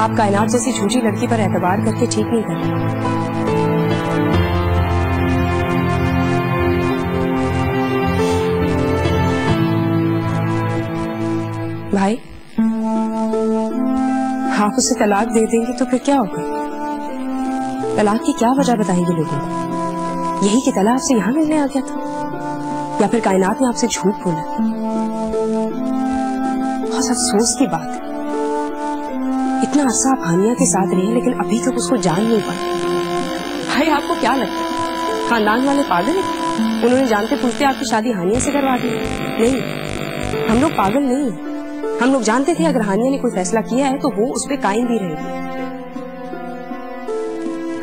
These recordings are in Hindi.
आप कायनात जैसी झूठी लड़की पर एतबार करके ठीक नहीं कर रहे। भाई, आप उसे तलाक दे देंगे तो फिर क्या होगा? तलाक की क्या वजह बताएंगे लोगों को? यही कि तला आपसे यहां मिलने आ गया था, या फिर कायनात ने आपसे झूठ बोला? बहुत अफसोस की बात है, इतना अरसा आप हानिया के साथ रहे लेकिन अभी तक उसको जान नहीं पाए। भाई, आपको क्या लगता है खानदान वाले पागल हैं? उन्होंने जानते पूछते आपकी शादी हानिया से करवा दी? नहीं, हम लोग पागल नहीं हैं। हम लोग जानते थे अगर हानिया ने कोई फैसला किया है तो वो उस पर कायम भी रहेगी।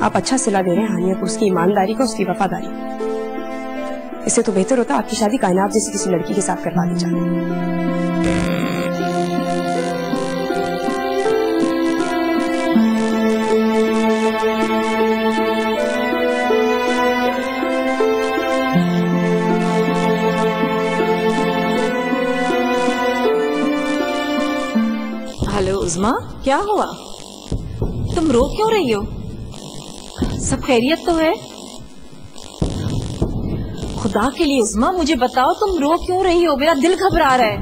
आप अच्छा सिला दे रहे हैं हानिया को, उसकी ईमानदारी को, उसकी वफादारी। इससे तो बेहतर होता आपकी शादी कायनात जैसी किसी लड़की के साथ करवा दी जाए। हेलो उज़्मा, क्या हुआ? तुम रो क्यों रही हो? सब खैरियत तो है? खुदा के लिए उज़्मा मुझे बताओ, तुम रो क्यों रही हो? मेरा दिल घबरा रहा है।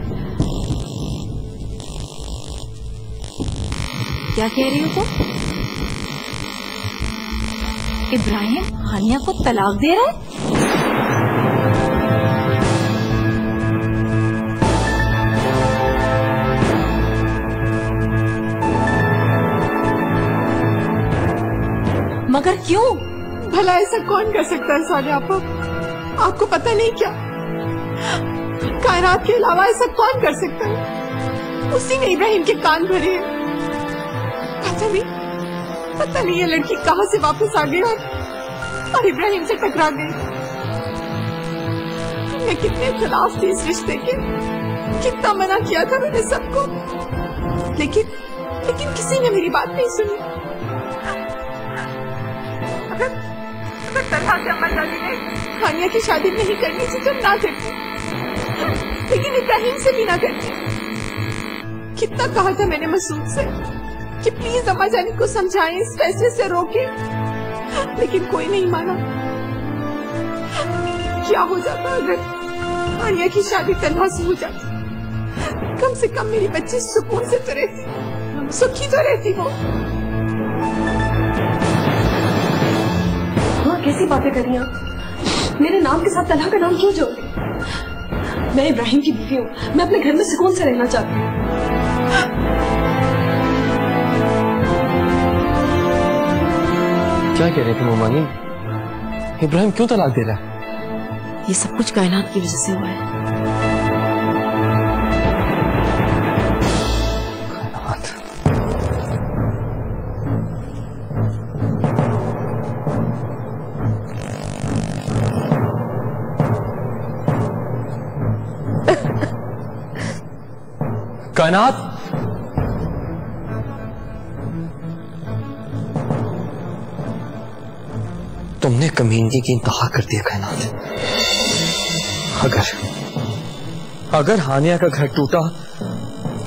क्या कह रही हो तुम? इब्राहिम हानिया को तलाक दे रहा है? मगर क्यों? भला ऐसा कौन कर सकता है सानिया आपा? आपको पता नहीं क्या? कायनात के अलावा ऐसा कौन कर सकता है? उसी ने इब्राहिम के कान भरे हैं। पता नहीं ये लड़की कहाँ से वापस आ गई और इब्राहिम से टकरा गई। मैं कितने खिलाफ थी इस रिश्ते के, कितना मना किया था मैंने सबको, लेकिन किसी ने मेरी बात नहीं सुनी। अगर तलहा से अम्मा जानी ने हानिया की शादी नहीं करनी थी तो ना करती, लेकिन इब्राहिम से भी ना करती। कितना कहा था मैंने मसूद से कि प्लीज अम्मा जानी को समझाएं, इस फैसले से रोके, लेकिन कोई नहीं माना। क्या हो जाता अगर हानिया की शादी तलहा से हो जाती? कम से कम मेरी बच्ची सुकून से तो रहती, सुखी तो रहती वो। कैसी बातें कर रही हैं आप? मेरे नाम के साथ तलहा का नाम क्यों जोड़ रही? मैं इब्राहिम की बीवी हूँ, मैं अपने घर में सुकून से रहना चाहती हूँ। क्या कह रहे थे मोमानी? इब्राहिम क्यों तलाक दे रहा है? ये सब कुछ कायनात की वजह से हुआ है। कायनात, तुमने कमीनगी की इंतहा कर दिया कायनात। अगर हानिया का घर टूटा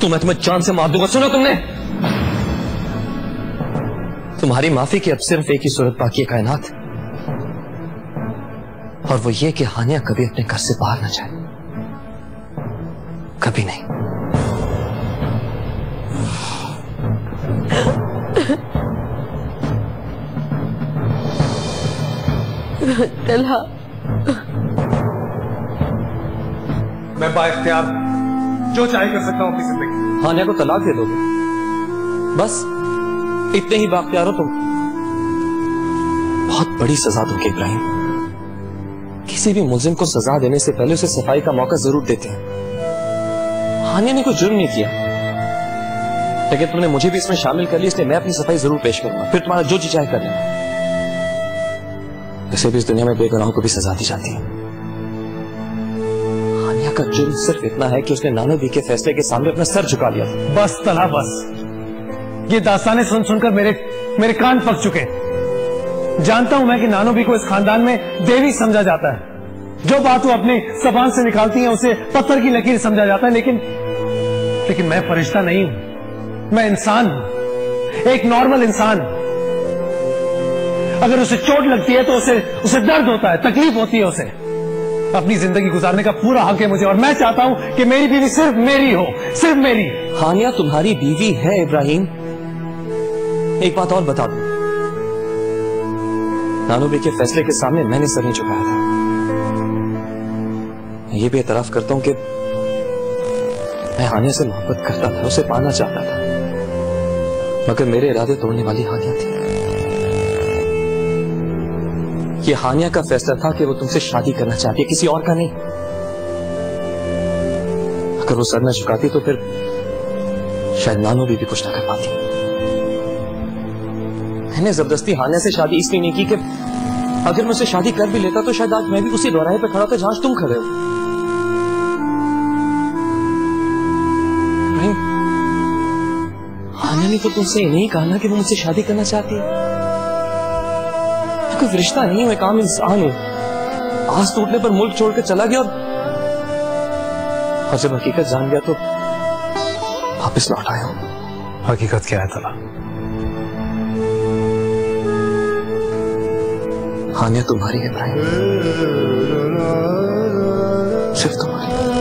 तो मैं तुम्हें जान से मार दूंगा। सुनो तुमने, तुम्हारी माफी की अब सिर्फ एक ही सूरत बाकी है कायनात, और वो ये कि हानिया कभी अपने घर से बाहर ना जाए, कभी नहीं। तलहा, मैं बाइख्तियार जो चाहे कर सकता हूं अपनी जिंदगी। हानिया को तलाक दे दोगे? बस इतने ही बाख्तियार हो तुम? बहुत बड़ी सजा दोगे इब्राहिम। किसी भी मुल्जिम को सजा देने से पहले उसे सफाई का मौका जरूर देते हैं। हानिया ने कोई जुर्म नहीं किया, लेकिन तुमने मुझे भी इसमें शामिल कर लिया, इसलिए मैं अपनी सफाई जरूर पेश करूंगा, फिर तुम्हारा जो जी चाहे कर लेना। वैसे भी इस दुनिया में बेगुनाहों को भी सजा दी जाती है। हानिया का जुर्म सिर्फ इतना है कि उसने नानो बी के फैसले के सामने अपना सर झुका लिया था। बस तलहा, बस ये दास्तानें सुन सुनकर मेरे कान पक चुके। जानता हूं मैं कि नानो बी को इस खानदान में देवी समझा जाता है। जो बात वो अपनी जबान से निकालती है उसे पत्थर की लकीर समझा जाता है, लेकिन मैं फरिश्ता नहीं हूं, मैं इंसान हूं। एक नॉर्मल इंसान अगर उसे चोट लगती है तो उसे दर्द होता है, तकलीफ होती है उसे। अपनी जिंदगी गुजारने का पूरा हक है मुझे, और मैं चाहता हूं कि मेरी बीवी सिर्फ मेरी हो, सिर्फ मेरी। हानिया तुम्हारी बीवी है इब्राहिम। एक बात और बता दूं, नानू बी के फैसले के सामने मैंने सर नहीं झुकाया था। ये भी एतराफ करता हूं कि मैं हानिया से मोहब्बत करता था, उसे पाना चाहता था, मगर मेरे इरादे तोड़ने वाली हानिया थी। ये हानिया का फैसला था कि वो तुमसे शादी करना चाहती है, किसी और का नहीं। अगर वो सर न झुकाती तो फिर शायद नानू भी कुछ न कर पाती। मैंने जबरदस्ती हानिया से शादी इसलिए नहीं की कि अगर मैं उसे शादी कर भी लेता तो शायद आज मैं भी उसी दोराहे पे खड़ा था जहां तुम खड़े हो। हानिया ने तो तुमसे नहीं कहा ना कि वो मुझसे शादी करना चाहती है। कोई रिश्ता नहीं हूं, एक आम इंसान हूं। आस टूटने पर मुल्क छोड़कर चला गया और जब हकीकत जान गया तो वापस लौट आया हूं। हकीकत क्या है तला? हानिया तुम्हारी है इब्राहिम, सिर्फ तुम्हारी।